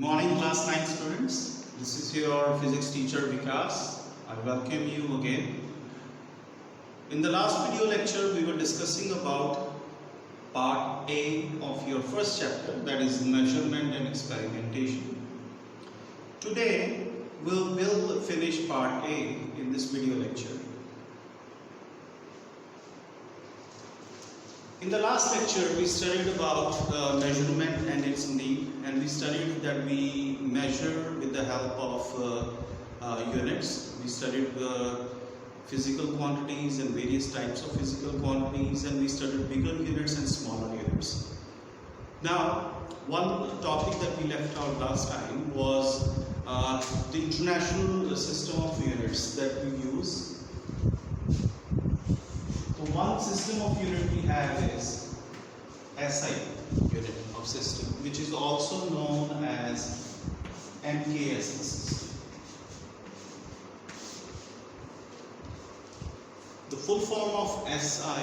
morning, class 9 students. This is your physics teacher Vikas. I welcome you again. In the last video lecture, we were discussing about part A of your first chapter, that is measurement and experimentation. Today, we'll finish part A in this video lecture. In the last lecture, we studied about measurement and its need, and we studied that we measure with the help of units. We studied the physical quantities and various types of physical quantities, and we studied bigger units and smaller units. Now, one topic that we left out last time was the international system of units that we use. One system of unit we have is SI unit of system, which is also known as MKS system. The full form of SI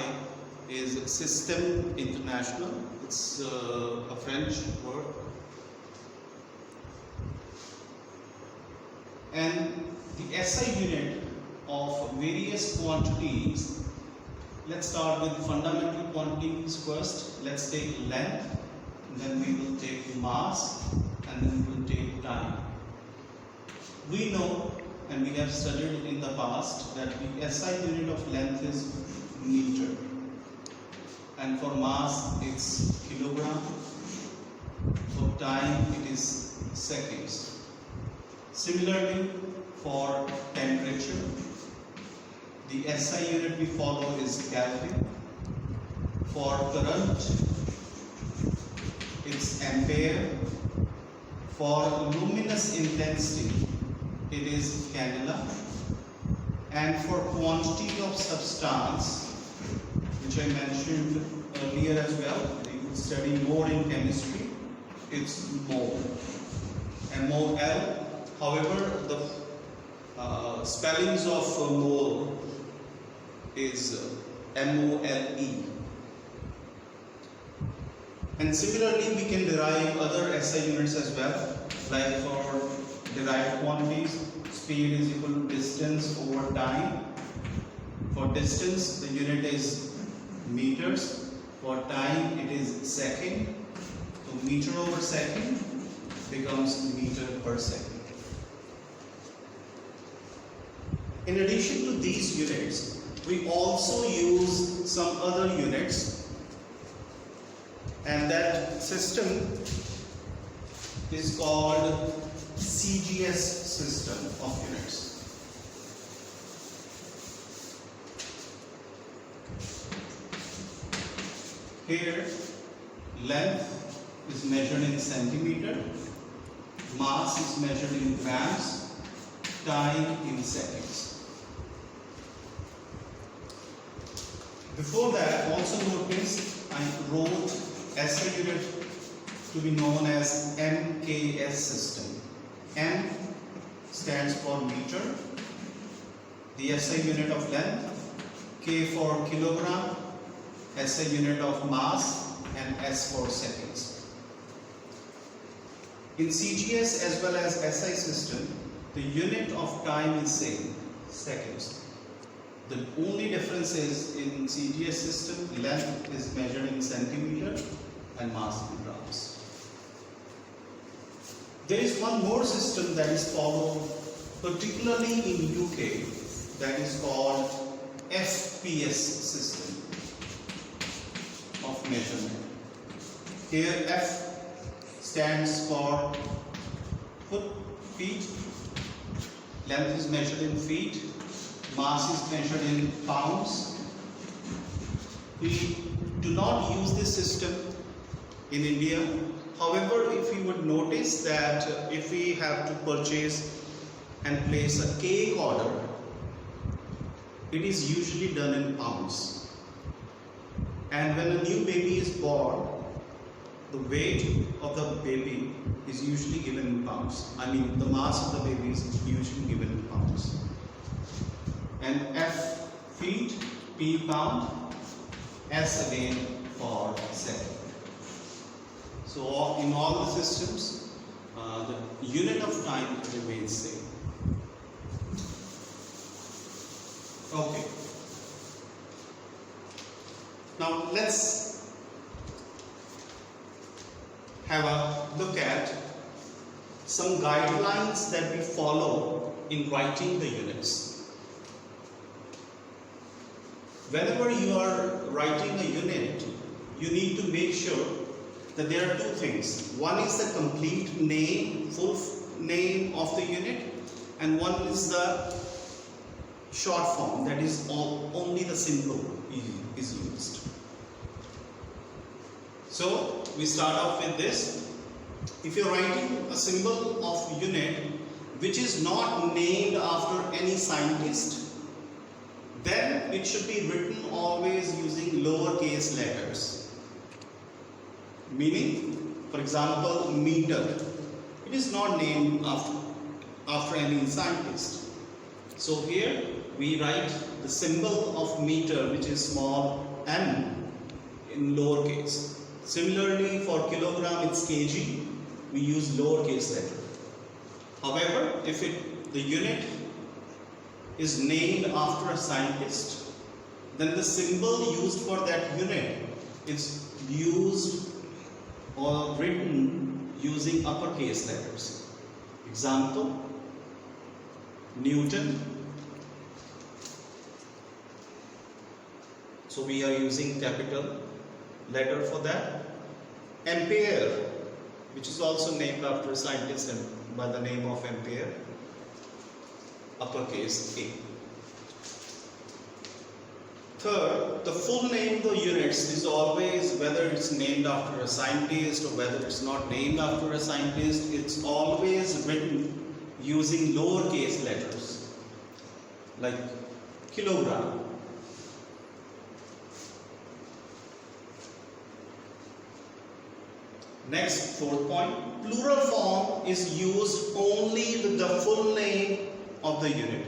is Système International. It's a French word. And the SI unit of various quantities. Let's start with fundamental quantities first. Let's take length, then we will take mass, and then we will take time. We know, and we have studied in the past, that the SI unit of length is meter, and for mass it's kilogram, for time it is seconds. Similarly, for temperature, the SI unit we follow is Kelvin. For current, it's ampere. For luminous intensity, it is candela. And for quantity of substance, which I mentioned earlier as well, you could study more in chemistry, it's mole. MOL. However, the spellings of mole is MOLE. And similarly, we can derive other SI units as well, like for derived quantities, speed is equal to distance over time. For distance, the unit is meters. For time, it is second. So meter over second becomes meter per second. In addition to these units, we also use some other units, and that system is called CGS system of units. Here, length is measured in centimeter, mass is measured in grams, time in seconds. Before that, also notice I wrote SI unit to be known as MKS system. M stands for meter, the SI unit of length, K for kilogram, SI unit of mass, and S for seconds. In CGS as well as SI system, the unit of time is same, seconds. The only difference is in CGS system, length is measured in centimeter and mass in grams. There is one more system that is followed, particularly in UK, that is called FPS system of measurement. Here F stands for feet, length is measured in feet, mass is measured in pounds. We do not use this system in India. However, if you would notice that if we have to purchase and place a cake order, it is usually done in pounds. And when a new baby is born, the weight of the baby is usually given in pounds. I mean, the mass of the baby is usually given in pounds. And F feet, P pound, S again for second. So in all the systems, the unit of time remains same. Okay. Now let's have a look at some guidelines that we follow in writing the units. Whenever you are writing a unit, you need to make sure that there are two things. One is the complete name, full name of the unit, and one is the short form, that is only the symbol is used. So we start off with this. If you're writing a symbol of unit which is not named after any scientist, then it should be written always using lowercase letters. Meaning, for example, meter. It is not named after any scientist. So here we write the symbol of meter, which is small m, in lowercase. Similarly, for kilogram it's kg. We use lowercase letter. However, if the unit is named after a scientist, then the symbol used for that unit is used or written using uppercase letters. Example, Newton. So we are using capital letter for that. Ampere, which is also named after a scientist and by the name of Ampere, uppercase A. Third, the full name of the units is always, whether it's named after a scientist or whether it's not named after a scientist, it's always written using lowercase letters, like kilogram. Next, fourth point, plural form is used only with the full name of the unit.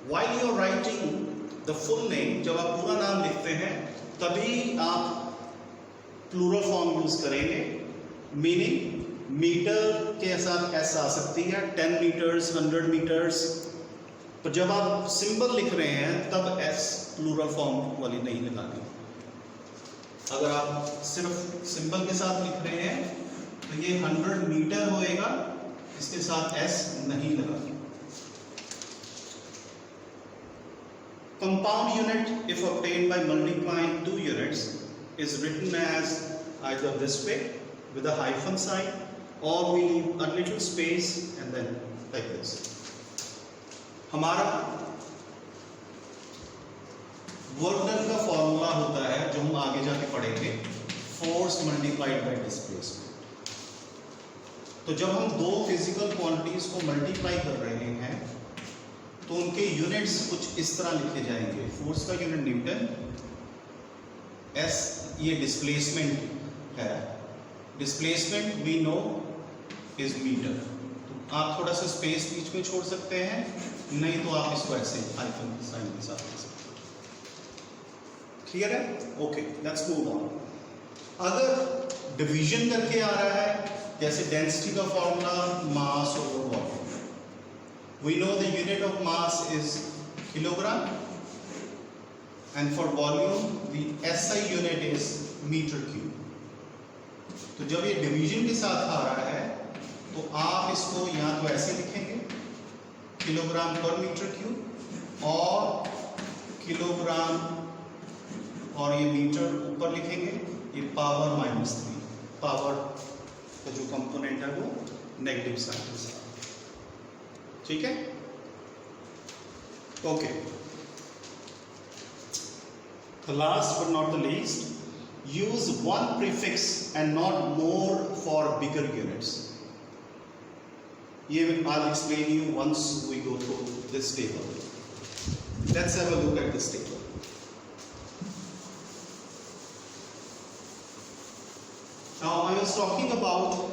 While you are writing the full name, जब आप पूरा नाम लिखते हैं तभी आप plural form use करेंगे. Meaning metre के साथ एस आ सकती है, 10 meters, 100 meters. पर जब आप सिंबल लिख रहे हैं तब एस प्लूरल फॉर्म वाली नहीं लगानी. अगर आप सिर्फ सिंबल के साथ लिख रहे हैं तो ये 100 मीटर होएगा, इसके साथ एस नहीं लगानी. Compound unit, if obtained by multiplying two units, is written as either this way with a hyphen sign, or we leave a little space and then like this. हमारा वर्क डन का formula होता है जो हम आगे जाके पढ़ेंगे, force multiplied by displacement. तो जब हम दो फिजिकल क्वांटिटीज को मल्टीप्लाई कर रहे हैं तो उनके यूनिट्स कुछ इस तरह लिखे जाएंगे. फोर्स का यूनिट न्यूटन, एस ये डिस्प्लेसमेंट है, displacement we know is metre. तो आप थोड़ा सा स्पेस बीच में छोड़ सकते हैं, नहीं तो आप इसको ऐसे हाइफन साइन के साथ लिख सकते हैं. क्लियर है? Okay, let's move on. अगर डिवीजन करके आ रहा है, जैसे डेंसिटी का formula mass over volume, we know the unit of mass is kilogram, and for volume the SI unit is meter cube. तो जब ये डिवीजन के साथ आ रहा है तो आप इसको या तो ऐसे लिखेंगे किलोग्राम पर मीटर क्यूब, और किलोग्राम और ये मीटर ऊपर लिखेंगे, ये पावर -3, पावर का जो कंपोनेंट है वो नेगेटिव साइन के साथ. ठीक है? Okay. The last but not the least, use one prefix and not more for bigger units. I'll explain you once we go through this table. Let's have a look at this table. Now I was talking about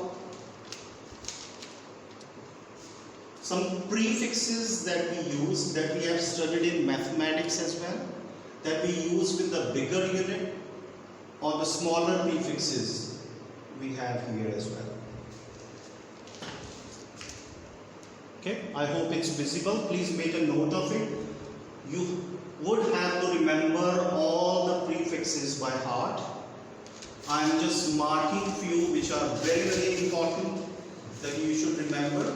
some prefixes that we use, that we have studied in mathematics as well, that we use with the bigger unit, or the smaller prefixes we have here as well. Okay, I hope it's visible. Please make a note of it. You would have to remember all the prefixes by heart. I am just marking few which are very, very important that you should remember.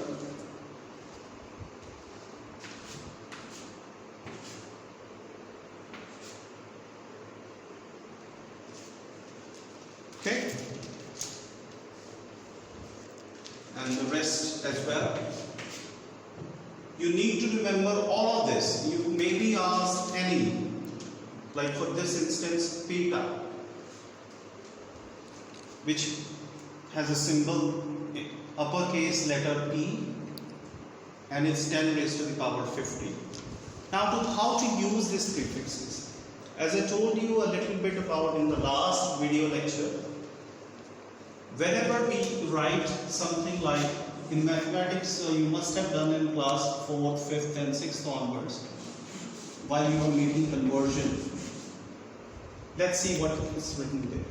Okay, and the rest as well. You need to remember all of this. You may be asked any, like for this instance, beta, which has a symbol uppercase letter P, and it's 10 raised to the power 50. Now, how to use these prefixes? As I told you a little bit about in the last video lecture, whenever we write something like in mathematics, you must have done in class 4th, 5th and 6th onwards while you were making conversion. Let's see what is written there.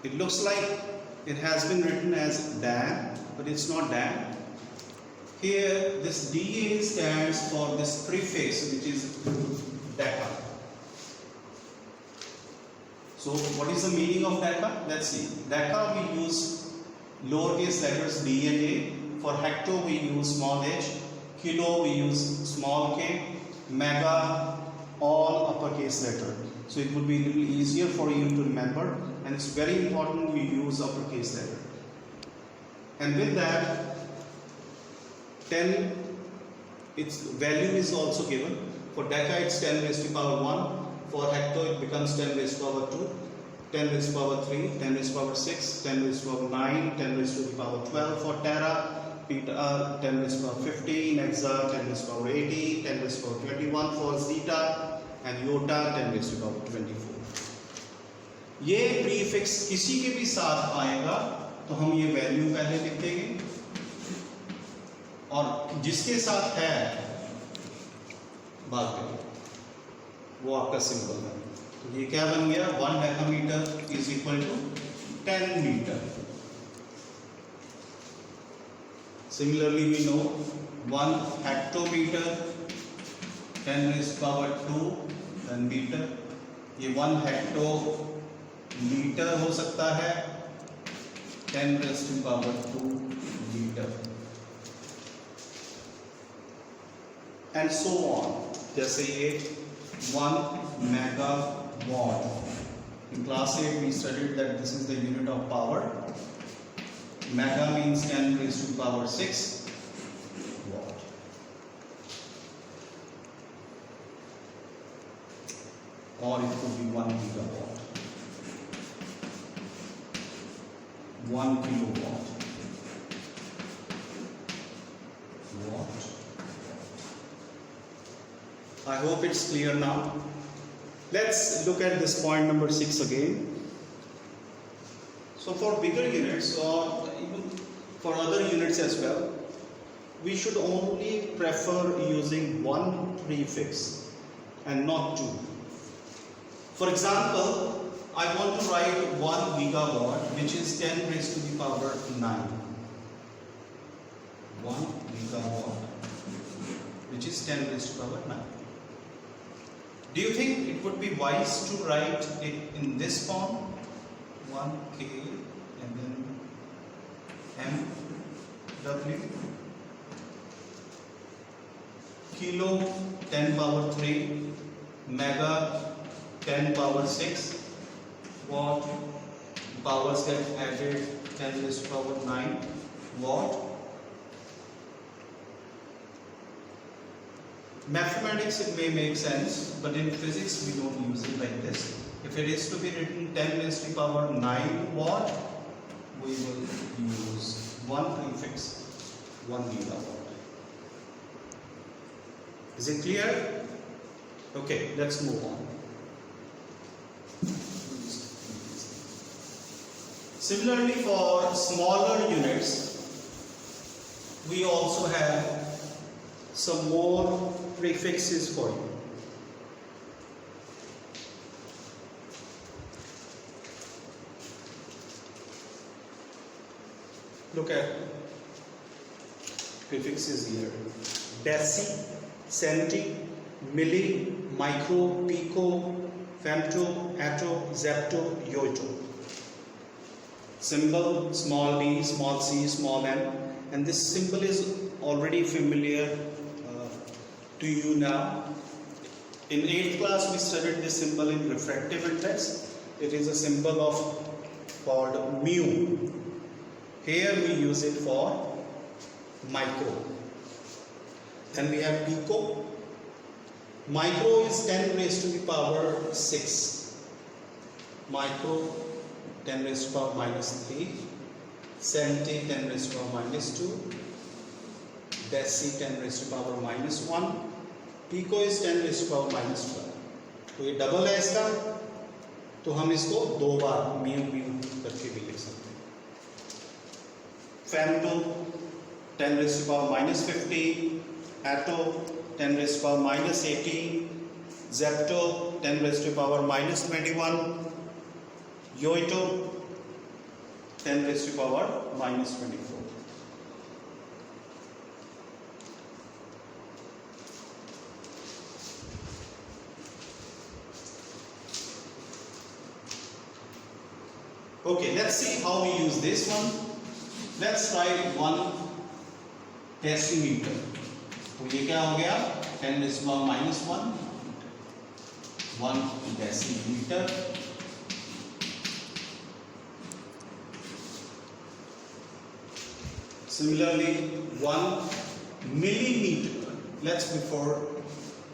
It looks like it has been written as Dan, but it's not Dan. Here this DA stands for this prefix, which is deca. So what is the meaning of deca? Let's see. Deca we use lowercase letters d and a. For hecto we use small h. Kilo we use small k. Mega all uppercase letter. So it would be a little easier for you to remember, and it's very important you use uppercase letter. And with that, 10, its value is also given. For deca it's 10 raised to power 1. For hecto it becomes 10 raised to power 2. 10 raised to power 3, 10 raised to power 6, 10 raised to power 9, 10 raised to the power 12 for tera, beta 10 raised to power 15, hexa 10 raised to power 80, 10 raised to power 21 for zeta, and iota 10 raised to power 24. ये prefix किसी के भी साथ आएगा तो हम ये value पहले लिख देंगे, और जिसके साथ है बात करें वो आपका सिंबल है. तो ये क्या बन गया? 1 decametre is equal to 10 metre. Similarly, we know 1 hectometer 10 raised to power 2 10 meter. ये 1 हेक्टोमीटर हो सकता है 10 raised to power 2 metre, and so on. जैसे ये 1 megawatt. In class 8 we studied that this is the unit of power. Mega means 10 raised to power 6 watt. Or it could be 1 gigawatt, 1 kilowatt, watt. I hope it's clear now. Let's look at this point number 6 again. So for bigger units, or even for other units as well, we should only prefer using one prefix and not two. For example, I want to write 1 gigawatt, which is 10 raised to the power 9. 1 gigawatt, which is 10 raised to power 9. Do you think it would be wise to write it in this form? 1k and then mw, kilo 10 power 3, mega 10 power 6, watt, powers get added 10 raised to power 9 watt. Mathematics it may make sense, but in physics we don't use it like this. If it is to be written 10 raised to power 9 watt, we will use one prefix, 1 gigawatt. Is it clear? Okay, let's move on. Similarly, for smaller units, we also have some more prefixes for you. Look at prefixes here. Deci, centi, milli, micro, pico, femto, atto, zepto, yoto. Symbol small d, small c, small m, and this symbol is already familiar to you now. In 8th class we studied this symbol in refractive index. It is a symbol called mu. Here we use it for micro. Then we have pico. Micro is 10 raised to the power 6. Micro 10 raised to power minus 3. Centi 10 raised to power minus 2. Deci 10 raised to power minus 1. Pico is 10 raised to power minus 12. तो ये double है इसका, तो हम इसको दो बार mu mu करके भी लिख सकते हैं. Femto 10 raised to power minus 15. Atto 10 raised to power minus 18. Zepto 10 raised to power minus 21. Yoito 10 raised to power minus 24. Okay, let's see how we use this one. Let's write 1 decimeter. तो ये क्या हो गया? 10 raised to power minus 1. 1 decimeter. Similarly, 1 millimeter. Let's before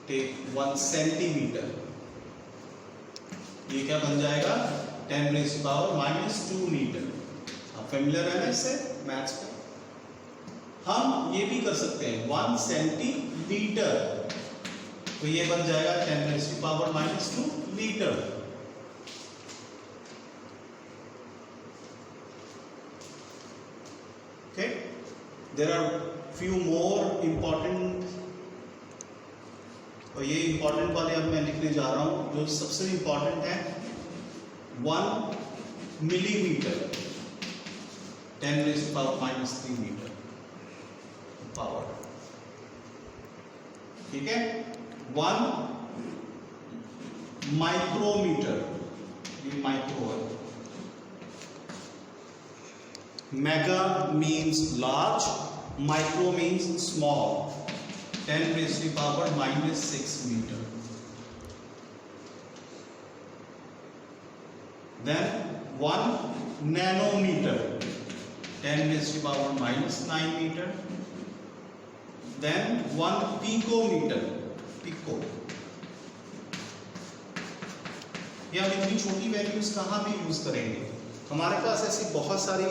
take 1 centimeter. ये क्या बन जाएगा? 10 raised to power minus 2 meter. आप फेमिलियर है ना इससे मैथ्स का? हम ये भी कर सकते हैं 1 सेंटीमीटर, तो ये बन जाएगा 10 raised to power minus 2 litre. Okay, there are few more important, और ये important वाले अब मैं लिखने जा रहा हूँ. जो सबसे important है 1 millimeter 10 raised to power minus 3 meter power. ठीक है. 1 माइक्रोमीटर, ये माइक्रो है. Mega means large, micro means small. 10 raised to power minus 6 meter. Then 1 nanometer 10 raised to power minus 9 meter. Then 1 picometer, pico. ये हम इतनी छोटी values कहाँ भी यूज करेंगे? हमारे पास ऐसी बहुत सारी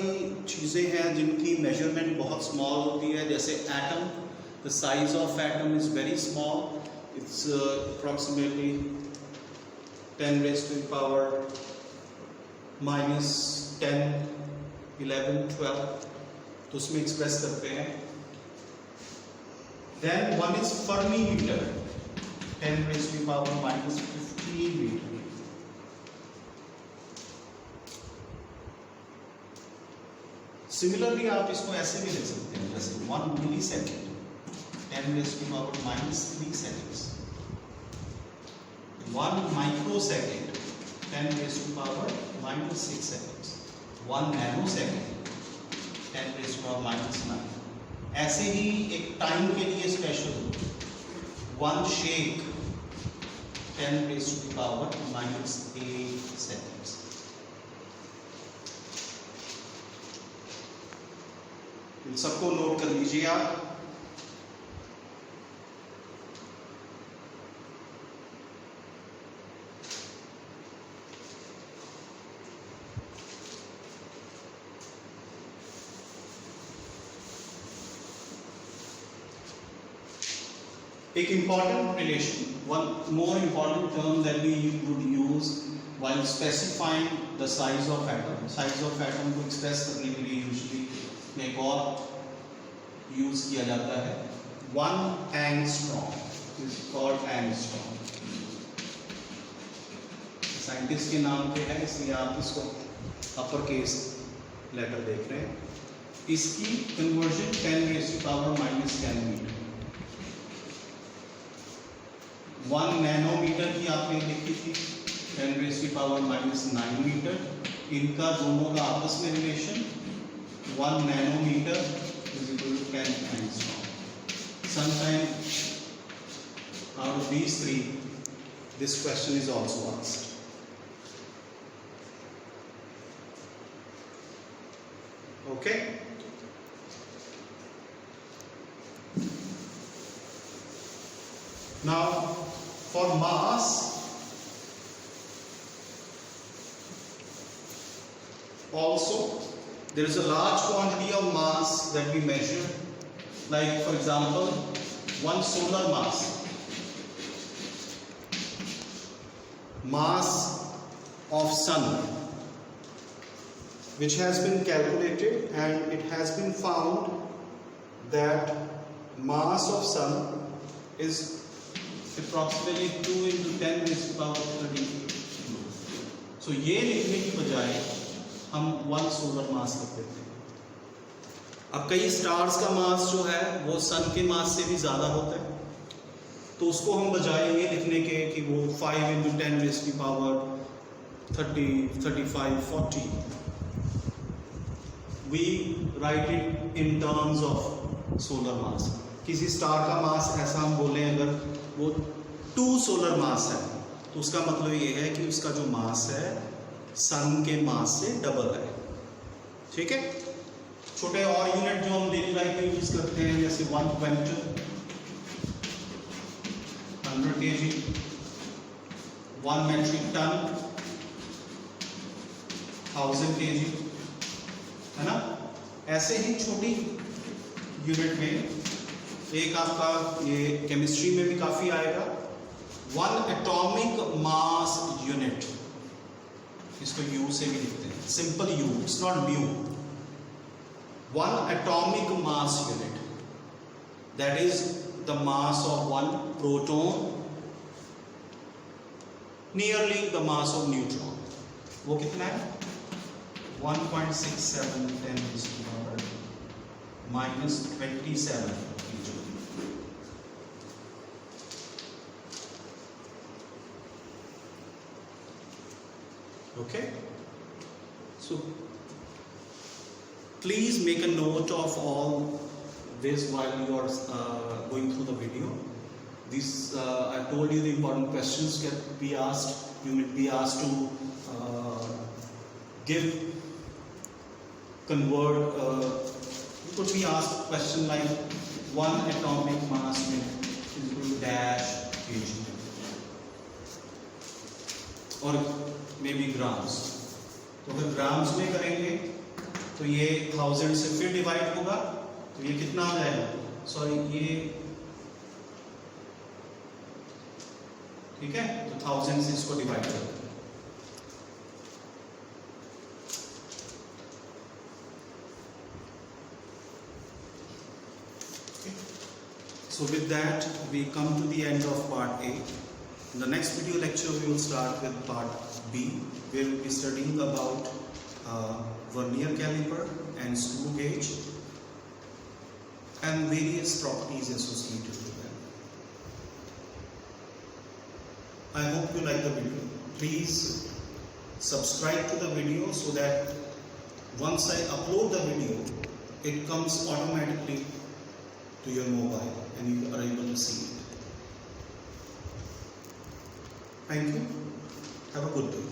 चीज़ें हैं जिनकी मेजरमेंट बहुत स्मॉल होती है. जैसे atom, the size of atom is very small. It's approximately 10 raised to power minus 10, 11, 12, तो उसमें एक्सप्रेस करते हैं. Then 1 is fermimeter, 10 raised to power minus 15 meter. Similarly, आप इसको ऐसे भी लिख सकते हैं, जैसे 1 millisecond, 10 raised to power minus 3 seconds. 1 microsecond, 10 raised to power minus 6 seconds. 1 nanosecond, 10 raised to power minus 9. ऐसे ही एक टाइम के लिए special 1 shake 10 raised to power minus 8 seconds. इन सबको नोट कर लीजिए आप. एक important relation, one more important term that we would use while specifying the size of atom. Size of atom को express करने के लिए usually एक और use किया जाता है. 1 angstrom is called angstrom. Scientist के नाम पे है, इसलिए आप इसको अपर केस लेटर देख रहे हैं. इसकी कन्वर्जन 10⁻⁻10 मीटर। 1 नैनोमीटर की आपने देखी थी 10⁻⁻9 मीटर। इनका दोनों का आपस में relation 1 nanometre is equal to 10 angstrom. Sometimes out of these three, this question is also asked. Okay. Now, for mass, also there is a large quantity of mass that we measure, like for example, one solar mass of sun, which has been calculated, and it has been found that mass of sun is approximately 2 into 10⁻38 kilos. So ये लिखने की बजाय हम 1 solar मास लिख देते हैं। अब कई स्टार्स का मास जो है वो सन के मास से भी ज़्यादा होता है, तो उसको हम बजाय ये लिखने के कि वो 5 into 10⁻30, 35, 40, we write it in terms of solar mass. किसी स्टार का मास ऐसा हम बोलें अगर वो 2 सोलर मास है, तो उसका मतलब ये है कि उसका जो मास है सन के मास से डबल है। ठीक है। छोटे और यूनिट जो हम डेली लाइफ में यूज करते हैं, जैसे 1 quintal, 100 kg, 1 metric ton, 1000 kg, है ना। ऐसे ही छोटी यूनिट में एक आपका ये केमिस्ट्री में भी काफी आएगा, 1 एटॉमिक मास यूनिट, इसको यू से भी लिखते हैं, simple you, it's not mu. 1 atomic mass unit, that is the mass of 1 proton, nearly the mass of neutron. वो कितना है? 1.67 10⁻⁻27 kg. Okay, so please make a note of all this while you are going through the video. These I told you the important questions can be asked. You may be asked to convert. You could be asked a question like 1 atomic mass unit is equal to dash kg, or maybe grams. तो अगर grams में करेंगे तो ये 1000 से फिर divide होगा, तो ये कितना आ जाएगा, सॉरी ये, ठीक है, तो 1000 से इसको डिवाइड करें। So with that we come to the end of part A. In the next video lecture we will start with part B, where we will be studying about vernier caliper and screw gauge and various properties associated with them. I hope you like the video. Please subscribe to the video so that once I upload the video, it comes automatically to your mobile and you are able to see it. Thank you. Have a good day.